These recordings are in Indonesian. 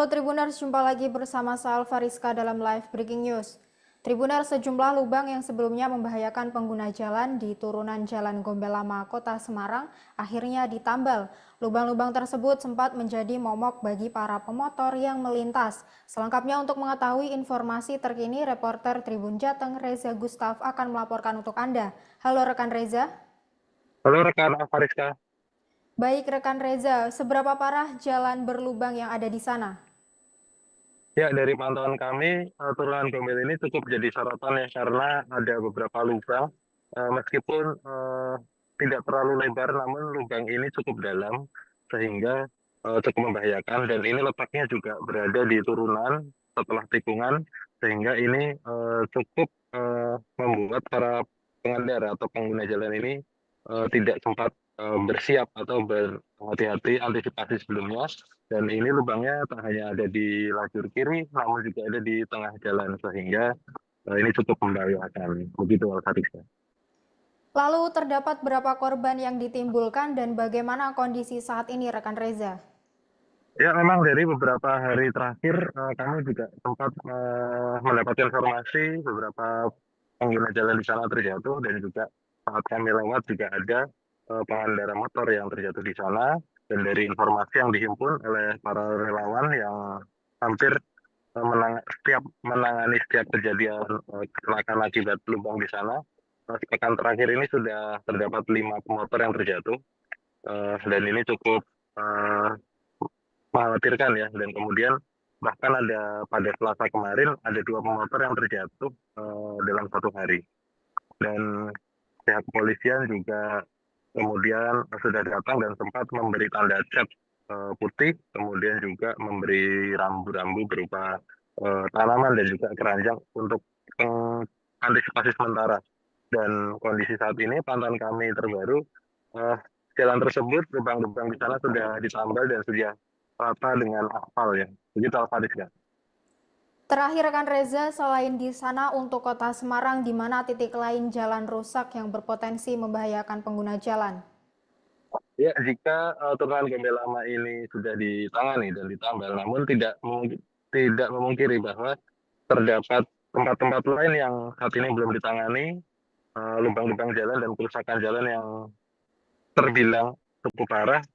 Halo Tribuners, jumpa lagi bersama saya Alfariska dalam live breaking news. Tribuners, sejumlah lubang yang sebelumnya membahayakan pengguna jalan di turunan Jalan Gombel Lama, Kota Semarang akhirnya ditambal. Lubang-lubang tersebut sempat menjadi momok bagi para pemotor yang melintas. Selengkapnya untuk mengetahui informasi terkini, reporter Tribun Jateng Reza Gustaf akan melaporkan untuk Anda. Halo rekan Reza. Halo rekan Alfariska. Baik rekan Reza, seberapa parah jalan berlubang yang ada di sana? Ya, dari pantauan kami, turunan Gombel ini cukup jadi sorotan ya, karena ada beberapa lubang. Meskipun tidak terlalu lebar, namun lubang ini cukup dalam, sehingga cukup membahayakan. Dan ini letaknya juga berada di turunan setelah tikungan, sehingga ini cukup membuat para pengendara atau pengguna jalan ini tidak sempat bersiap atau berhati-hati antisipasi sebelumnya. Dan ini lubangnya tak hanya ada di lajur kiri, namun juga ada di tengah jalan, sehingga ini cukup membahayakan. Begitu, Al-Fatihah. Lalu terdapat berapa korban yang ditimbulkan dan bagaimana kondisi saat ini rekan Reza? Ya, memang dari beberapa hari terakhir kami juga sempat mendapat informasi beberapa pengguna jalan di sana terjatuh, dan juga saat kami lewat juga ada pengendara motor yang terjatuh di sana. Dan dari informasi yang dihimpun oleh para relawan yang hampir menangani setiap kejadian kecelakaan akibat lubang di sana, sepekan terakhir ini sudah terdapat 5 pemotor yang terjatuh, dan ini cukup eh, mengkhawatirkan ya. Dan kemudian bahkan ada pada Selasa kemarin ada 2 pemotor yang terjatuh dalam satu hari. Dan pihak kepolisian juga kemudian sudah datang dan sempat memberi tanda cat putih, kemudian juga memberi rambu-rambu berupa tanaman dan juga keranjang untuk antisipasi sementara. Dan kondisi saat ini, pantauan kami terbaru, eh, jalan tersebut, lubang-lubang di sana sudah ditambal dan sudah rata dengan aspal ya. Begitu Alfadis ya. Terakhir rekan Reza, selain di sana untuk Kota Semarang, di mana titik lain jalan rusak yang berpotensi membahayakan pengguna jalan? Ya, jika turunan Gombel Lama ini sudah ditangani dan ditambal, namun tidak memungkiri bahwa terdapat tempat-tempat lain yang saat ini belum ditangani, lubang-lubang jalan dan kerusakan jalan yang terbilang cukup parah.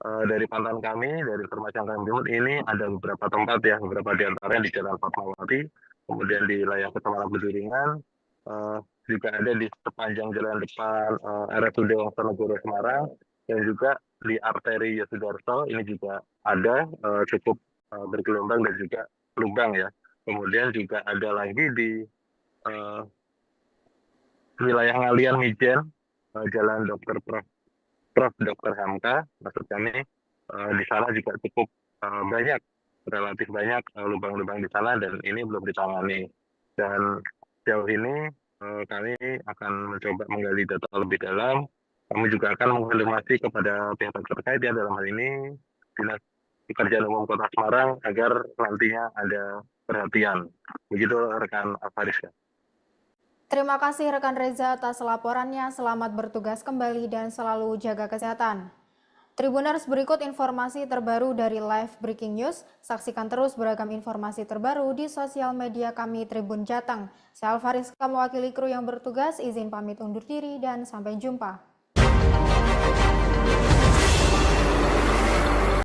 Dari pantauan kami, dari informasi yang kami dapat, ini ada beberapa tempat ya, beberapa di antaranya di Jalan Fatmawati, kemudian di wilayah Kecamatan Peduringan, eh, juga ada di sepanjang jalan depan RSUD Wonosobo Semarang, dan juga di arteri Yosudarso ini juga ada cukup bergelombang dan juga lubang ya. Kemudian juga ada lagi di eh, wilayah Ngalian Mijen, Jalan Prof. Dr. Hamka, maksud kami di sana juga cukup banyak, relatif banyak lubang-lubang di sana, dan ini belum ditangani. Dan sejauh ini kami akan mencoba menggali data lebih dalam. Kami juga akan mengkonfirmasi kepada pihak terkait ya, dalam hal ini Dinas Pekerjaan Umum Kota Semarang, agar nantinya ada perhatian. Begitu rekan Faris. Terima kasih rekan Reza atas laporannya, selamat bertugas kembali dan selalu jaga kesehatan. Tribuners, berikut informasi terbaru dari live breaking news. Saksikan terus beragam informasi terbaru di sosial media kami Tribun Jateng. Saya Alfariska mewakili kru yang bertugas, izin pamit undur diri dan sampai jumpa.